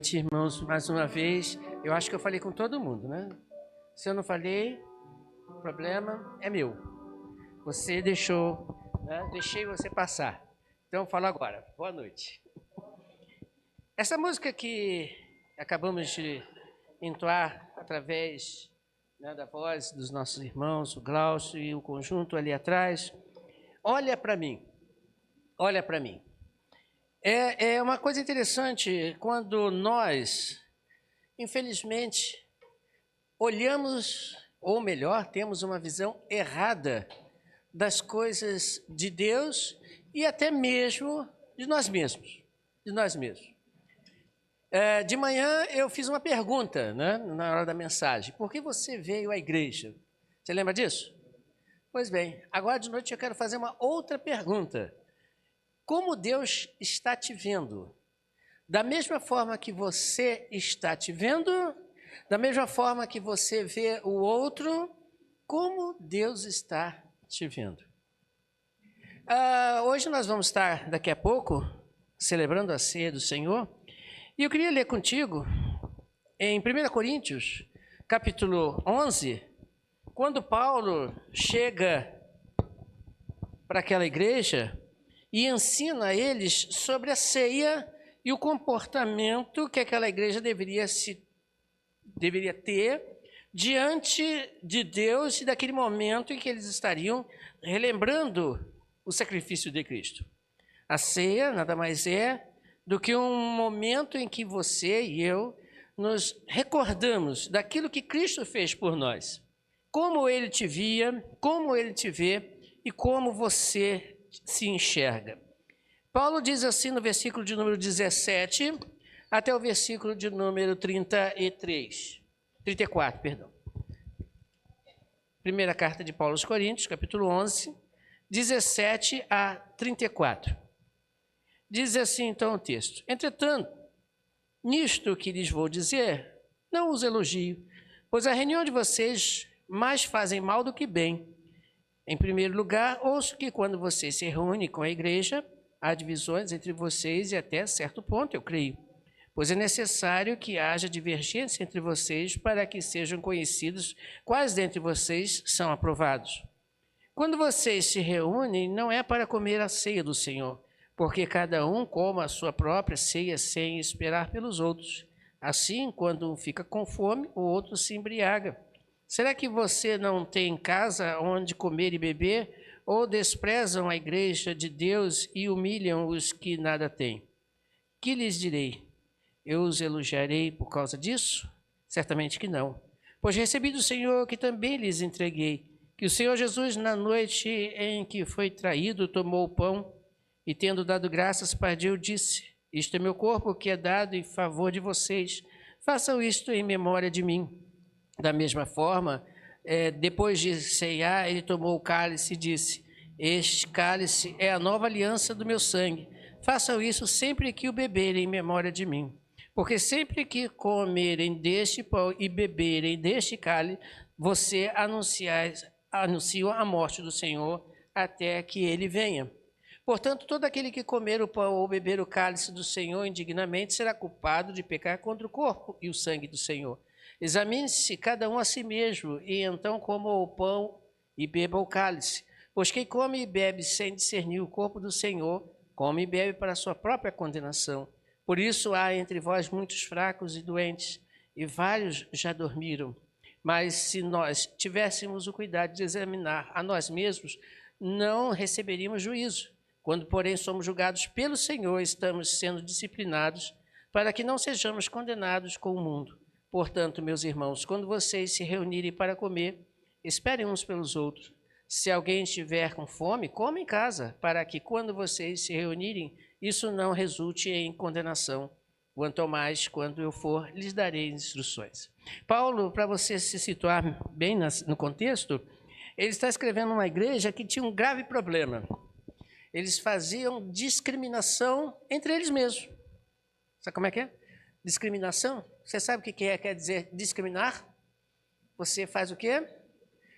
Irmãos, mais uma vez, eu acho que eu falei com todo mundo, né? Se eu não falei, o problema é meu. Você deixou, né? Deixei você passar. Então, eu falo agora. Boa noite. Essa música que acabamos de entoar através, né, da voz dos nossos irmãos, o Glaucio e o conjunto ali atrás, olha para mim, olha para mim. É uma coisa interessante quando nós, infelizmente, olhamos, ou melhor, temos uma visão errada das coisas de Deus e até mesmo de nós mesmos. De nós mesmos. De manhã eu fiz uma pergunta, né, na hora da mensagem. Por que você veio à igreja? Você lembra disso? Pois bem, agora de noite eu quero fazer uma outra pergunta. Como Deus está te vendo? Da mesma forma que você está te vendo, da mesma forma que você vê o outro, como Deus está te vendo? Hoje nós vamos estar, daqui a pouco, celebrando a ceia do Senhor. E eu queria ler contigo, em 1 Coríntios, capítulo 11, quando Paulo chega para aquela igreja e ensina a eles sobre a ceia e o comportamento que aquela igreja deveria ter diante de Deus e daquele momento em que eles estariam relembrando o sacrifício de Cristo. A ceia nada mais é do que um momento em que você e eu nos recordamos daquilo que Cristo fez por nós, como Ele te via, como Ele te vê e como você se enxerga. Paulo diz assim no versículo de número 17 até o versículo de número 34, perdão. Primeira carta de Paulo aos Coríntios, capítulo 11, 17 a 34. Diz assim então o texto: Entretanto, nisto que lhes vou dizer, não os elogio, pois a reunião de vocês mais fazem mal do que bem. Em primeiro lugar, ouço que quando vocês se reúnem com a igreja, há divisões entre vocês e até certo ponto, eu creio. Pois é necessário que haja divergência entre vocês para que sejam conhecidos quais dentre vocês são aprovados. Quando vocês se reúnem, não é para comer a ceia do Senhor, porque cada um coma a sua própria ceia sem esperar pelos outros. Assim, quando um fica com fome, o outro se embriaga. Será que você não tem casa onde comer e beber, ou desprezam a igreja de Deus e humilham os que nada têm? Que lhes direi? Eu os elogiarei por causa disso? Certamente que não. Pois recebi do Senhor que também lhes entreguei, que o Senhor Jesus, na noite em que foi traído, tomou o pão e, tendo dado graças, partiu, disse: Isto é meu corpo que é dado em favor de vocês. Façam isto em memória de mim. Da mesma forma, depois de ceiar, ele tomou o cálice e disse: Este cálice é a nova aliança do meu sangue. Façam isso sempre que o beberem em memória de mim. Porque sempre que comerem deste pão e beberem deste cálice, você anunciam a morte do Senhor até que ele venha. Portanto, todo aquele que comer o pão ou beber o cálice do Senhor indignamente será culpado de pecar contra o corpo e o sangue do Senhor. Examine-se cada um a si mesmo, e então coma o pão e beba o cálice. Pois quem come e bebe sem discernir o corpo do Senhor, come e bebe para a sua própria condenação. Por isso há entre vós muitos fracos e doentes, e vários já dormiram. Mas se nós tivéssemos o cuidado de examinar a nós mesmos, não receberíamos juízo. Quando, porém, somos julgados pelo Senhor, estamos sendo disciplinados para que não sejamos condenados com o mundo. Portanto, meus irmãos, quando vocês se reunirem para comer, esperem uns pelos outros. Se alguém estiver com fome, coma em casa, para que quando vocês se reunirem, isso não resulte em condenação. Quanto mais, quando eu for, lhes darei instruções. Paulo, para você se situar bem no contexto, ele está escrevendo uma igreja que tinha um grave problema. Eles faziam discriminação entre eles mesmos. Sabe como é que é? Discriminação? Você sabe o que quer dizer discriminar? Você faz o quê?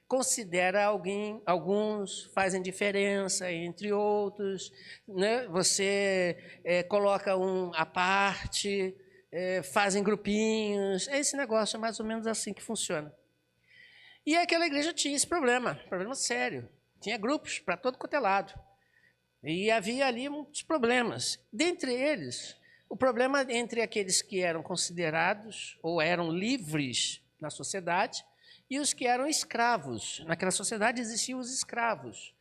Considera alguns fazem diferença entre outros, né? Você coloca um à parte, fazem grupinhos. Esse negócio é mais ou menos assim que funciona. E aquela igreja tinha esse problema sério. Tinha grupos para todo quanto é lado. E havia ali muitos problemas. Dentre eles, o problema entre aqueles que eram considerados ou eram livres na sociedade e os que eram escravos. Naquela sociedade existiam os escravos,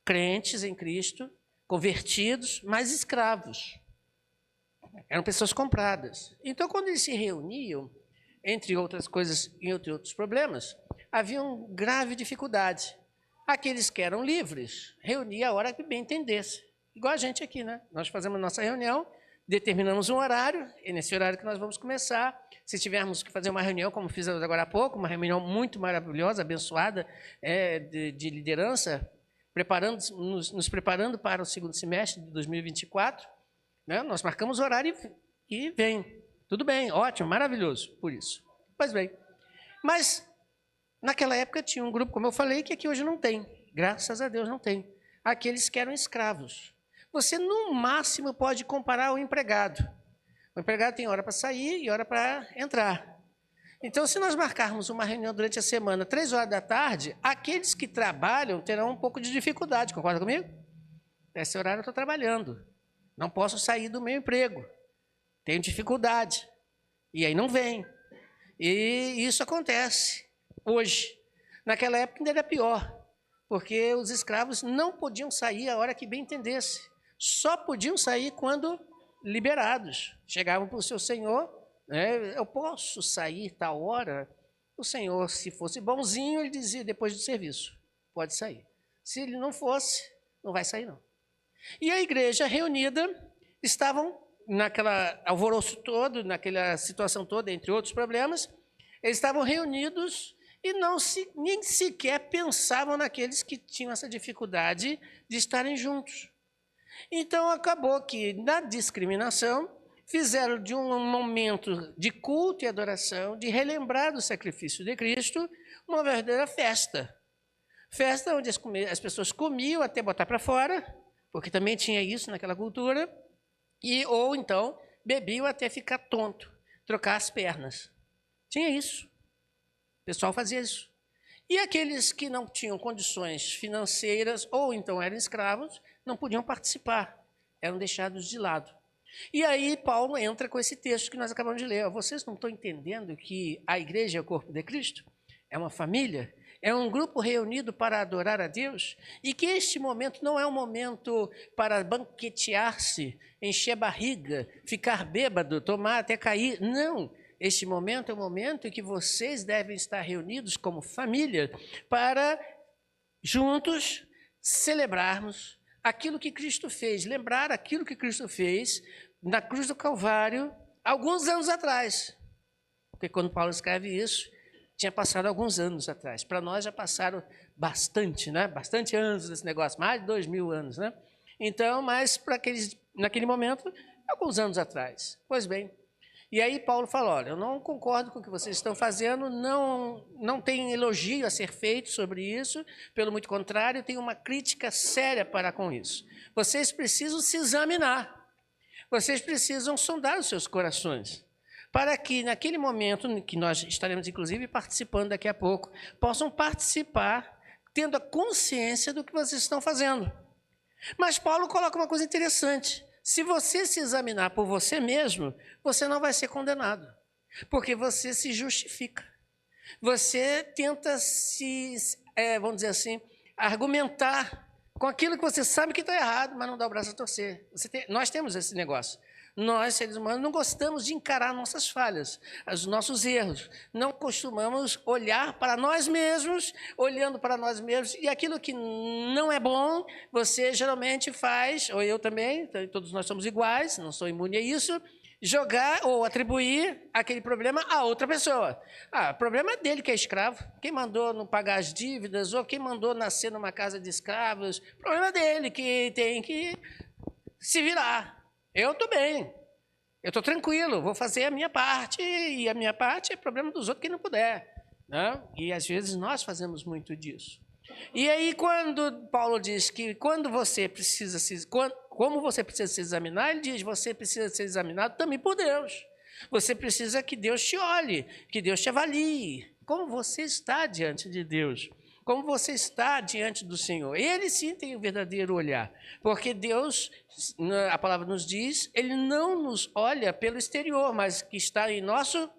crentes em Cristo, convertidos, mas escravos. Eram pessoas compradas. Então, quando eles se reuniam, entre outras coisas e entre outros problemas, havia uma grave dificuldade. Aqueles que eram livres reuniam a hora que bem entendesse. Igual a gente aqui, né? Nós fazemos nossa reunião, determinamos um horário, é nesse horário que nós vamos começar. Se tivermos que fazer uma reunião, como fizemos agora há pouco, uma reunião muito maravilhosa, abençoada, de liderança, nos preparando para o segundo semestre de 2024, né? Nós marcamos o horário e vem. Tudo bem, ótimo, maravilhoso por isso. Pois bem, mas naquela época tinha um grupo, como eu falei, que aqui hoje não tem. Graças a Deus não tem. Aqueles que eram escravos. Você, no máximo, pode comparar ao empregado. O empregado tem hora para sair e hora para entrar. Então, se nós marcarmos uma reunião durante a semana, 3 horas da tarde, aqueles que trabalham terão um pouco de dificuldade. Concorda comigo? Nesse horário eu estou trabalhando. Não posso sair do meu emprego. Tenho dificuldade. E aí não vem. E isso acontece hoje. Naquela época ainda era pior, porque os escravos não podiam sair a hora que bem entendesse. Só podiam sair quando liberados. Chegavam para o seu senhor, né? Eu posso sair tal hora? O senhor, se fosse bonzinho, ele dizia depois do serviço, pode sair. Se ele não fosse, não vai sair não. E a igreja reunida, estavam naquela alvoroço todo, naquela situação toda, entre outros problemas, eles estavam reunidos e nem sequer pensavam naqueles que tinham essa dificuldade de estarem juntos. Então, acabou que, na discriminação, fizeram de um momento de culto e adoração, de relembrar do sacrifício de Cristo, uma verdadeira festa. Festa onde as pessoas comiam até botar para fora, porque também tinha isso naquela cultura, ou então bebiam até ficar tonto, trocar as pernas. Tinha isso. O pessoal fazia isso. E aqueles que não tinham condições financeiras ou então eram escravos, não podiam participar, eram deixados de lado. E aí Paulo entra com esse texto que nós acabamos de ler. Vocês não estão entendendo que a igreja é o corpo de Cristo? É uma família? É um grupo reunido para adorar a Deus? E que este momento não é um momento para banquetear-se, encher a barriga, ficar bêbado, tomar até cair. Não. Este momento é um momento em que vocês devem estar reunidos como família para, juntos, celebrarmos aquilo que Cristo fez, lembrar aquilo que Cristo fez na cruz do Calvário, alguns anos atrás. Porque quando Paulo escreve isso, tinha passado alguns anos atrás. Para nós já passaram bastante, né? Bastante anos desse negócio, mais de 2000 anos, né? Então, mas para aqueles, naquele momento, alguns anos atrás. Pois bem, e aí Paulo fala, olha, eu não concordo com o que vocês estão fazendo, não tem elogio a ser feito sobre isso, pelo muito contrário, tem uma crítica séria para com isso. Vocês precisam se examinar, vocês precisam sondar os seus corações, para que naquele momento, que nós estaremos inclusive participando daqui a pouco, possam participar tendo a consciência do que vocês estão fazendo. Mas Paulo coloca uma coisa interessante. Se você se examinar por você mesmo, você não vai ser condenado, porque você se justifica. Você tenta vamos dizer assim, argumentar com aquilo que você sabe que está errado, mas não dá o braço a torcer. Nós temos esse negócio. Nós, seres humanos, não gostamos de encarar nossas falhas, os nossos erros. Não costumamos olhar para nós mesmos, olhando para nós mesmos, e aquilo que não é bom, você geralmente faz, ou eu também, todos nós somos iguais, não sou imune a isso, jogar ou atribuir aquele problema a outra pessoa. O problema é dele que é escravo. Quem mandou não pagar as dívidas, ou quem mandou nascer numa casa de escravos, o problema é dele que tem que se virar. Eu estou bem, eu estou tranquilo, vou fazer a minha parte, e a minha parte é problema dos outros, quem não puder. Né? E às vezes nós fazemos muito disso. E aí quando Paulo diz que como você precisa se examinar, ele diz, você precisa ser examinado também por Deus. Você precisa que Deus te olhe, que Deus te avalie. Como você está diante de Deus? Como você está diante do Senhor? Ele sim tem o verdadeiro olhar. Porque Deus, a palavra nos diz, Ele não nos olha pelo exterior, mas que está em nosso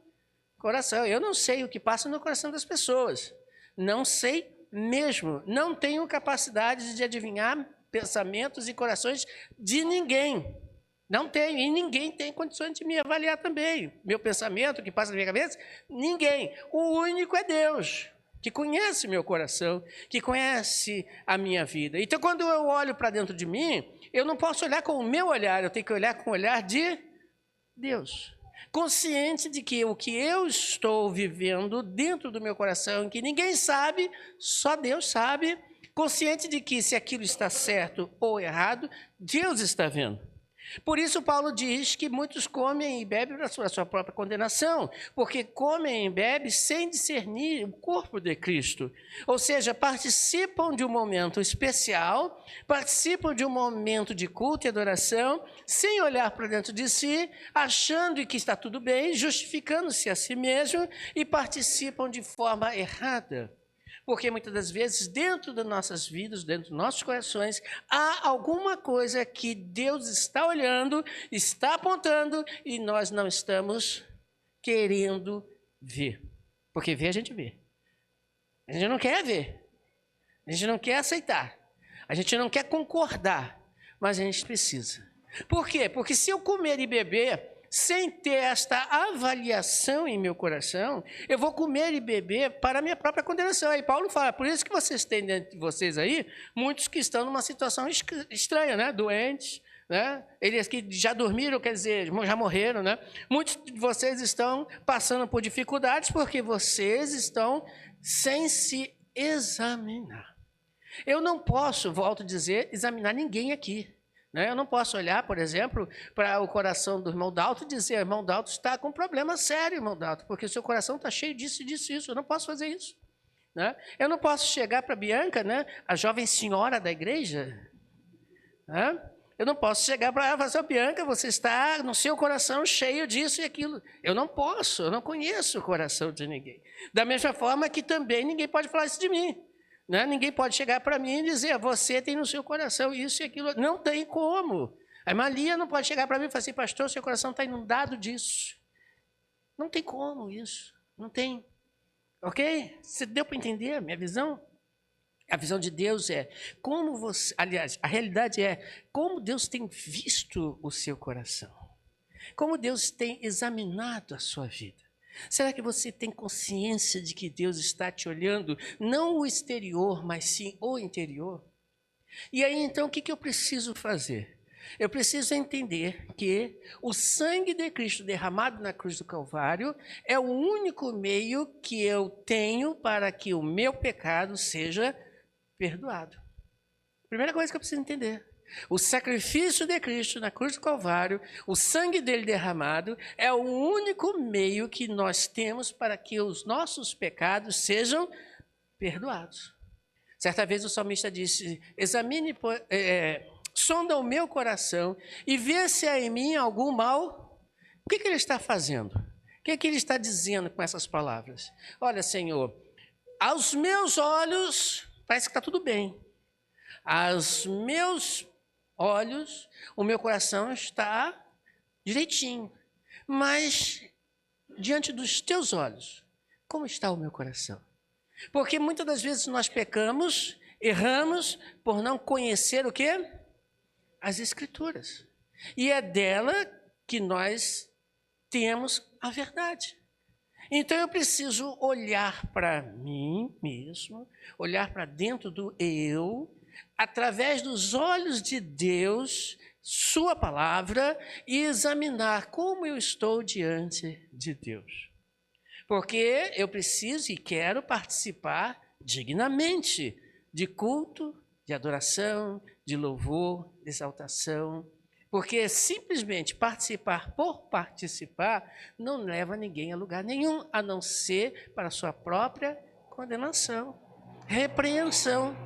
coração. Eu não sei o que passa no coração das pessoas. Não sei mesmo. Não tenho capacidade de adivinhar pensamentos e corações de ninguém. Não tenho, e ninguém tem condições de me avaliar também. Meu pensamento que passa na minha cabeça, ninguém. O único é Deus, que conhece meu coração, que conhece a minha vida. Então, quando eu olho para dentro de mim, eu não posso olhar com o meu olhar, eu tenho que olhar com o olhar de Deus. Consciente de que o que eu estou vivendo dentro do meu coração, que ninguém sabe, só Deus sabe. Consciente de que se aquilo está certo ou errado, Deus está vendo. Por isso Paulo diz que muitos comem e bebem para a sua própria condenação, porque comem e bebem sem discernir o corpo de Cristo. Ou seja, participam de um momento especial, participam de um momento de culto e adoração, sem olhar para dentro de si, achando que está tudo bem, justificando-se a si mesmo e participam de forma errada. Porque muitas das vezes, dentro das nossas vidas, dentro dos nossos corações, há alguma coisa que Deus está olhando, está apontando e nós não estamos querendo ver. Porque ver a gente vê. A gente não quer ver. A gente não quer aceitar. A gente não quer concordar. Mas a gente precisa. Por quê? Porque se eu comer e beber sem ter esta avaliação em meu coração, eu vou comer e beber para a minha própria condenação. Aí Paulo fala, por isso que vocês têm dentro de vocês aí, muitos que estão numa situação estranha, né? Doentes, né? Eles que já dormiram, quer dizer, já morreram, né? Muitos de vocês estão passando por dificuldades porque vocês estão sem se examinar. Eu não posso, volto a dizer, examinar ninguém aqui. Eu não posso olhar, por exemplo, para o coração do irmão Dalto e dizer, irmão Dalto está com um problema sério, irmão Dalto, porque o seu coração está cheio disso, disso, isso. Eu não posso fazer isso. Eu não posso chegar para a Bianca, a jovem senhora da igreja. Eu não posso chegar para ela e falar, Bianca, você está no seu coração cheio disso e aquilo. Eu não posso, eu não conheço o coração de ninguém. Da mesma forma que também ninguém pode falar isso de mim. Ninguém pode chegar para mim e dizer, você tem no seu coração isso e aquilo. Não tem como. A irmã Lia não pode chegar para mim e falar assim, pastor, seu coração está inundado disso. Não tem como isso. Não tem. Ok? Você deu para entender a minha visão? A visão de Deus é como você... Aliás, a realidade é como Deus tem visto o seu coração. Como Deus tem examinado a sua vida. Será que você tem consciência de que Deus está te olhando, não o exterior, mas sim o interior? E aí, então, o que eu preciso fazer? Eu preciso entender que o sangue de Cristo derramado na cruz do Calvário é o único meio que eu tenho para que o meu pecado seja perdoado. Primeira coisa que eu preciso entender. O sacrifício de Cristo na cruz do Calvário, o sangue dele derramado, é o único meio que nós temos para que os nossos pecados sejam perdoados. Certa vez o salmista disse, examine, sonda o meu coração e vê se há em mim algum mal. O que ele está fazendo? O que ele está dizendo com essas palavras? Olha, Senhor, aos meus olhos parece que está tudo bem. Aos meus olhos, o meu coração está direitinho. Mas, diante dos teus olhos, como está o meu coração? Porque muitas das vezes nós pecamos, erramos, por não conhecer o quê? As Escrituras. E é dela que nós temos a verdade. Então eu preciso olhar para mim mesmo, olhar para dentro do eu, através dos olhos de Deus, sua palavra, e examinar como eu estou diante de Deus. Porque eu preciso e quero participar dignamente de culto, de adoração, de louvor, de exaltação. Porque simplesmente participar por participar não leva ninguém a lugar nenhum, a não ser para a sua própria condenação, repreensão.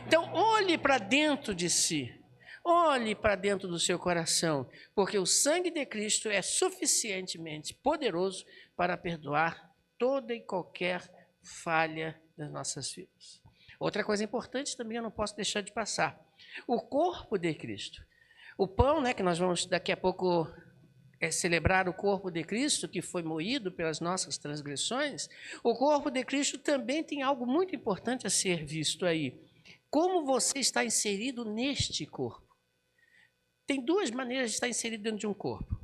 Então, olhe para dentro de si. olhe para dentro do seu coração, porque o sangue de Cristo é suficientemente poderoso para perdoar toda e qualquer falha das nossas vidas. Outra coisa importante também eu não posso deixar de passar. O corpo de Cristo. O pão, né, que nós vamos daqui a pouco celebrar o corpo de Cristo, que foi moído pelas nossas transgressões. O corpo de Cristo também tem algo muito importante a ser visto aí. Como você está inserido neste corpo? Tem duas maneiras de estar inserido dentro de um corpo.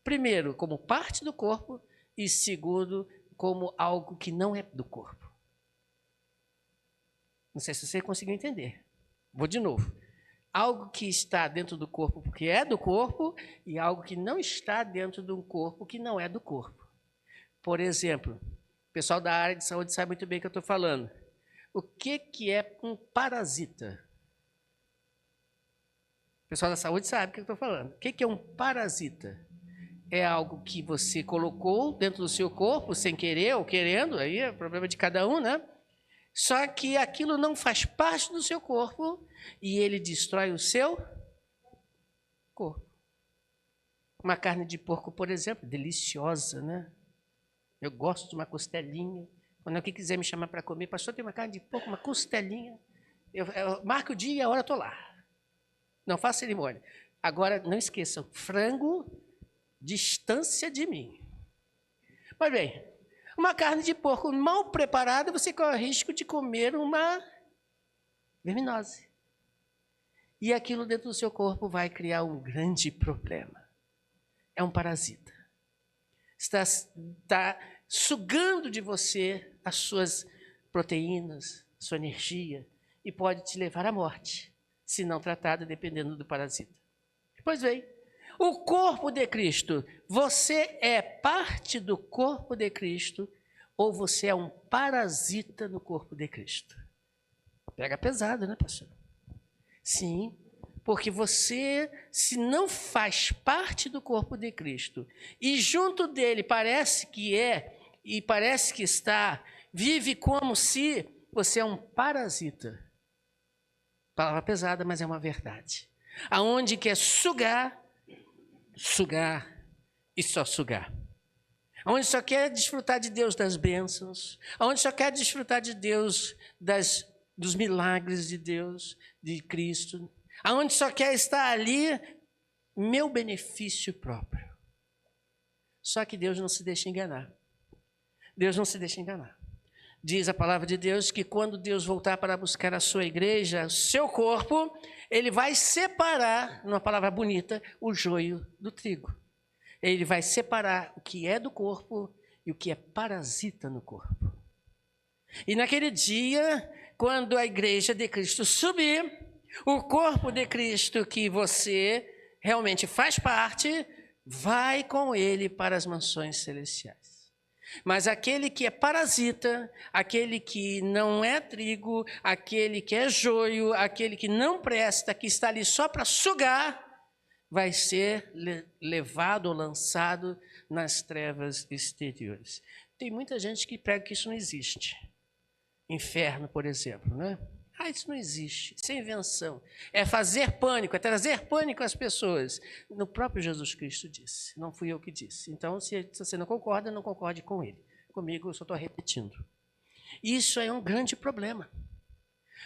Primeiro, como parte do corpo, e segundo, como algo que não é do corpo. Não sei se você conseguiu entender. Vou de novo. Algo que está dentro do corpo porque é do corpo e algo que não está dentro de um corpo que não é do corpo. Por exemplo, o pessoal da área de saúde sabe muito bem o que eu estou falando. O que é um parasita? O pessoal da saúde sabe o que eu estou falando. O que é um parasita? É algo que você colocou dentro do seu corpo sem querer ou querendo, aí é problema de cada um, né? Só que aquilo não faz parte do seu corpo e ele destrói o seu corpo. Uma carne de porco, por exemplo, deliciosa, né? Eu gosto de uma costelinha. Quando alguém quiser me chamar para comer, pastor, tem uma carne de porco, uma costelinha. Eu marco o dia e a hora eu estou lá. Não faço cerimônia. Agora, não esqueçam, frango, distância de mim. Mas bem, uma carne de porco mal preparada, você corre o risco de comer uma verminose. E aquilo dentro do seu corpo vai criar um grande problema. É um parasita. Está sugando de você as suas proteínas, sua energia, e pode te levar à morte, se não tratado, dependendo do parasita. Pois bem, o corpo de Cristo, você é parte do corpo de Cristo ou você é um parasita no corpo de Cristo? Pega pesado, né, pastor? Sim, porque você, se não faz parte do corpo de Cristo e junto dele parece que é e parece que está, vive como se você é um parasita. Palavra pesada, mas é uma verdade. Aonde quer sugar e só sugar. Aonde só quer desfrutar de Deus das bênçãos, aonde só quer desfrutar de Deus dos milagres de Deus, de Cristo, aonde só quer estar ali, meu benefício próprio. Só que Deus não se deixa enganar. Deus não se deixa enganar. Diz a palavra de Deus que quando Deus voltar para buscar a sua igreja, o seu corpo, ele vai separar, numa palavra bonita, o joio do trigo. Ele vai separar o que é do corpo e o que é parasita no corpo. E naquele dia, quando a igreja de Cristo subir, o corpo de Cristo que você realmente faz parte, vai com ele para as mansões celestiais. Mas aquele que é parasita, aquele que não é trigo, aquele que é joio, aquele que não presta, que está ali só para sugar, vai ser levado ou lançado nas trevas exteriores. Tem muita gente que prega que isso não existe. Inferno, por exemplo, né? Isso não existe, isso é invenção. É fazer pânico, é trazer pânico às pessoas. No próprio Jesus Cristo disse, não fui eu que disse. Então, se você não concorda, não concorde com ele. Comigo, eu só estou repetindo. Isso é um grande problema.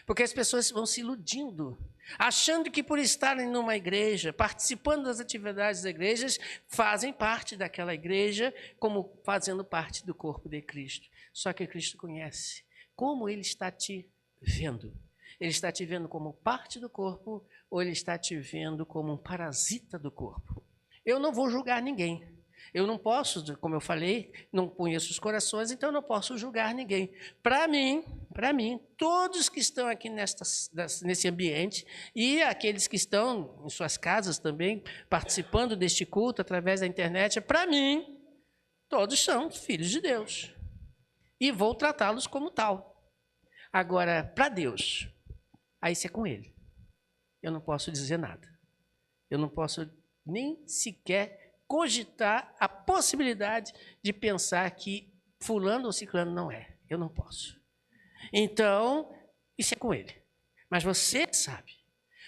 Porque as pessoas vão se iludindo, achando que por estarem numa igreja, participando das atividades da igreja, fazem parte daquela igreja como fazendo parte do corpo de Cristo. Só que Cristo conhece como ele está te vendo. Ele está te vendo como parte do corpo ou ele está te vendo como um parasita do corpo? Eu não vou julgar ninguém. Eu não posso, como eu falei, não conheço os corações, então eu não posso julgar ninguém. Para mim, todos que estão aqui nesse ambiente e aqueles que estão em suas casas também, participando deste culto através da internet, para mim, todos são filhos de Deus. E vou tratá-los como tal. Agora, para Deus, aí isso é com ele. Eu não posso dizer nada. Eu não posso nem sequer cogitar a possibilidade de pensar que fulano ou ciclano não é. Eu não posso. Então, isso é com ele. Mas você sabe.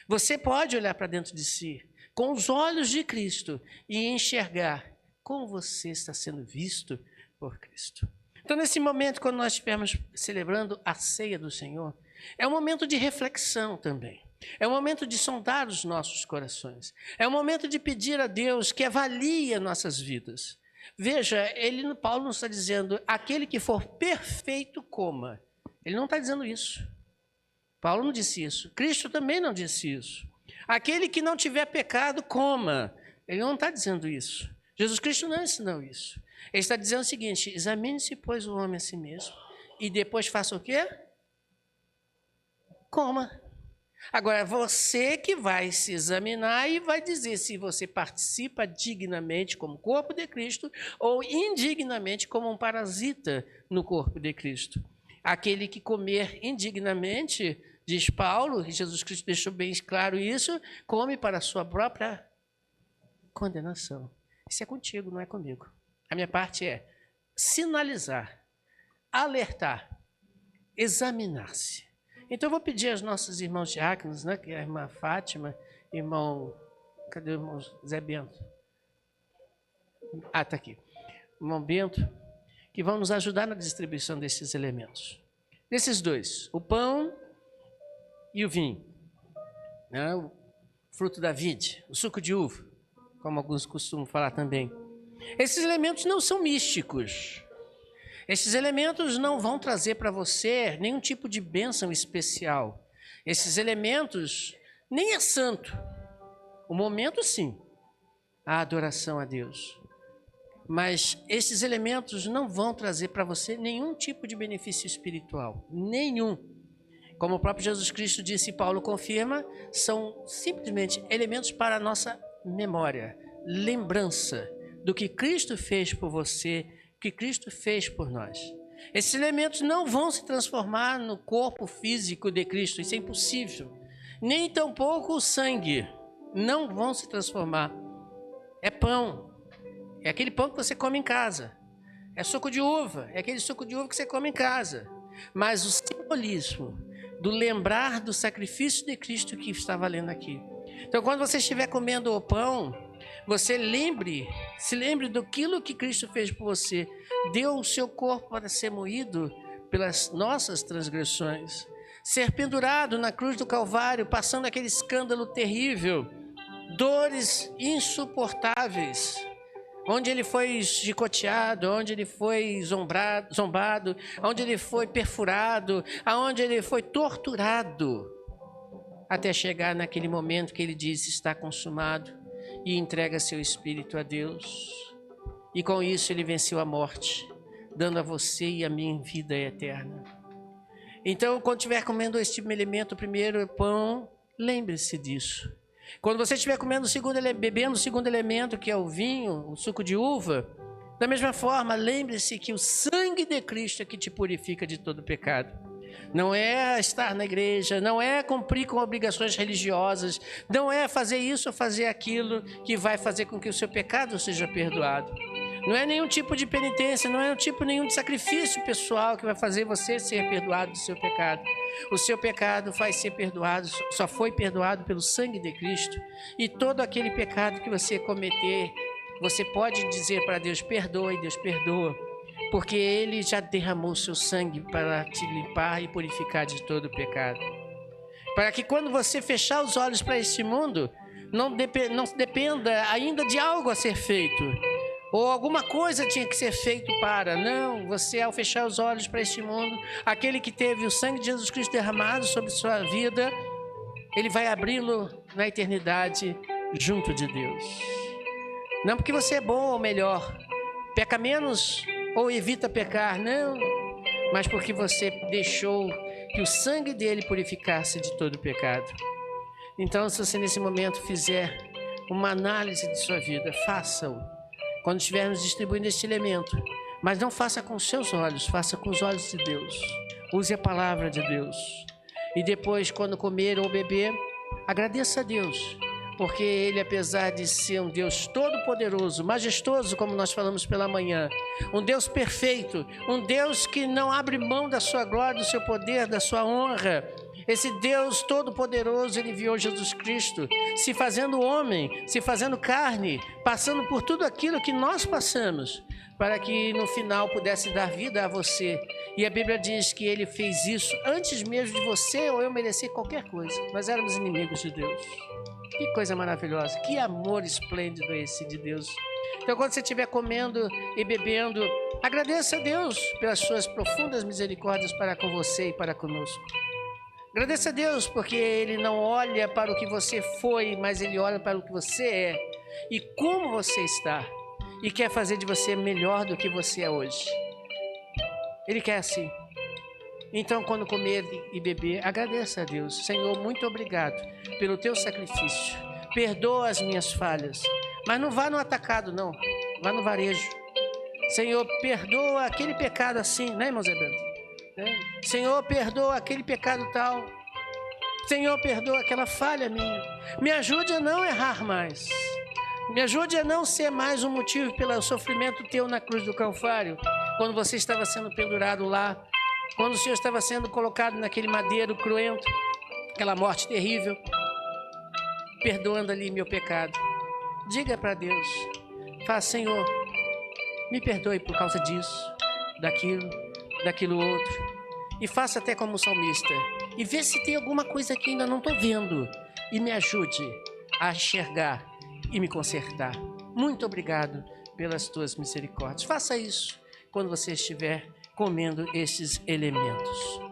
Você pode olhar para dentro de si com os olhos de Cristo e enxergar como você está sendo visto por Cristo. Então, nesse momento, quando nós estivermos celebrando a ceia do Senhor, é um momento de reflexão também. É um momento de sondar os nossos corações. É um momento de pedir a Deus que avalie nossas vidas. Veja, Paulo não está dizendo, aquele que for perfeito, coma. Ele não está dizendo isso. Paulo não disse isso. Cristo também não disse isso. Aquele que não tiver pecado, coma. Ele não está dizendo isso. Jesus Cristo não ensinou isso. Ele está dizendo o seguinte, examine-se, pois, o homem a si mesmo. E depois faça o quê? Coma. Agora, você que vai se examinar e vai dizer se você participa dignamente como corpo de Cristo ou indignamente como um parasita no corpo de Cristo. Aquele que comer indignamente, diz Paulo, e Jesus Cristo deixou bem claro isso, come para a sua própria condenação. Isso é contigo, não é comigo. A minha parte é sinalizar, alertar, examinar-se. Então, eu vou pedir aos nossos irmãos diáconos, né, que é a irmã Fátima, irmão... Cadê o irmão Zé Bento? Ah, está aqui. Irmão Bento, que vão nos ajudar na distribuição desses elementos. Desses dois, o pão e o vinho. Né, o fruto da vide, o suco de uva, como alguns costumam falar também. Esses elementos não são místicos. Esses elementos não vão trazer para você nenhum tipo de bênção especial. Esses elementos nem é santo. O momento, sim, a adoração a Deus. Mas esses elementos não vão trazer para você nenhum tipo de benefício espiritual. Nenhum. Como o próprio Jesus Cristo disse e Paulo confirma, são simplesmente elementos para a nossa memória, lembrança do que Cristo fez por você, que Cristo fez por nós. Esses elementos não vão se transformar no corpo físico de Cristo, isso é impossível. Nem tampouco o sangue, não vão se transformar. É pão, é aquele pão que você come em casa. É suco de uva, é aquele suco de uva que você come em casa. Mas o simbolismo do lembrar do sacrifício de Cristo que está valendo aqui. Então, quando você estiver comendo o pão, você se lembre daquilo que Cristo fez por você. Deu o seu corpo para ser moído pelas nossas transgressões. Ser pendurado na cruz do Calvário, passando aquele escândalo terrível. Dores insuportáveis. Onde ele foi chicoteado, onde ele foi zombado, onde ele foi perfurado, aonde ele foi torturado. Até chegar naquele momento que ele diz, está consumado. E entrega seu espírito a Deus. E com isso ele venceu a morte, dando a você e a mim vida eterna. Então, quando estiver comendo este elemento, o primeiro pão, lembre-se disso. Quando você estiver bebendo o segundo elemento, que é o vinho, o suco de uva, da mesma forma, lembre-se que o sangue de Cristo é que te purifica de todo pecado. Não é estar na igreja, não é cumprir com obrigações religiosas, não é fazer isso ou fazer aquilo que vai fazer com que o seu pecado seja perdoado. Não é nenhum tipo de penitência, não é nenhum de sacrifício pessoal que vai fazer você ser perdoado do seu pecado. O seu pecado vai ser perdoado, só foi perdoado pelo sangue de Cristo. E todo aquele pecado que você cometer, você pode dizer para Deus, perdoa, e Deus perdoa. Porque Ele já derramou seu sangue para te limpar e purificar de todo o pecado. Para que quando você fechar os olhos para este mundo, não dependa ainda de algo a ser feito. Ou alguma coisa tinha que ser feito para. Não, você ao fechar os olhos para este mundo, aquele que teve o sangue de Jesus Cristo derramado sobre sua vida, Ele vai abri-lo na eternidade junto de Deus. Não porque você é bom ou melhor, peca menos ou evita pecar, não, mas porque você deixou que o sangue dele purificasse de todo o pecado. Então, se você nesse momento fizer uma análise de sua vida, faça-o quando estivermos distribuindo este elemento, mas não faça com os seus olhos, faça com os olhos de Deus. Use a palavra de Deus. E depois, quando comer ou beber, agradeça a Deus, porque Ele, apesar de ser um Deus todo-poderoso, majestoso, como nós falamos pela manhã, um Deus perfeito, um Deus que não abre mão da sua glória, do seu poder, da sua honra, Esse Deus Todo-Poderoso, Ele enviou Jesus Cristo, se fazendo homem, se fazendo carne, passando por tudo aquilo que nós passamos, para que no final pudesse dar vida a você. E a Bíblia diz que Ele fez isso antes mesmo de você ou eu merecer qualquer coisa. Nós éramos inimigos de Deus. Que coisa maravilhosa, que amor esplêndido esse de Deus. Então, quando você estiver comendo e bebendo, agradeça a Deus pelas suas profundas misericórdias para com você e para conosco. Agradeça a Deus porque Ele não olha para o que você foi, mas Ele olha para o que você é e como você está. E quer fazer de você melhor do que você é hoje. Ele quer assim. Então, quando comer e beber, agradeça a Deus. Senhor, muito obrigado pelo teu sacrifício. Perdoa as minhas falhas. Mas não vá no atacado, não. Vá no varejo. Senhor, perdoa aquele pecado assim, né, irmão Zé Bento? Senhor, perdoa aquele pecado tal. Senhor, perdoa aquela falha minha. Me ajude a não errar mais. Me ajude a não ser mais um motivo pelo sofrimento teu na cruz do Calvário. Quando você estava sendo pendurado lá. Quando o Senhor estava sendo colocado naquele madeiro cruento. Aquela morte terrível. Perdoando ali meu pecado. Diga para Deus. Fala, Senhor, me perdoe por causa disso, daquilo outro. E faça até como salmista. E vê se tem alguma coisa que ainda não estou vendo. E me ajude a enxergar e me consertar. Muito obrigado pelas tuas misericórdias. Faça isso quando você estiver comendo esses elementos.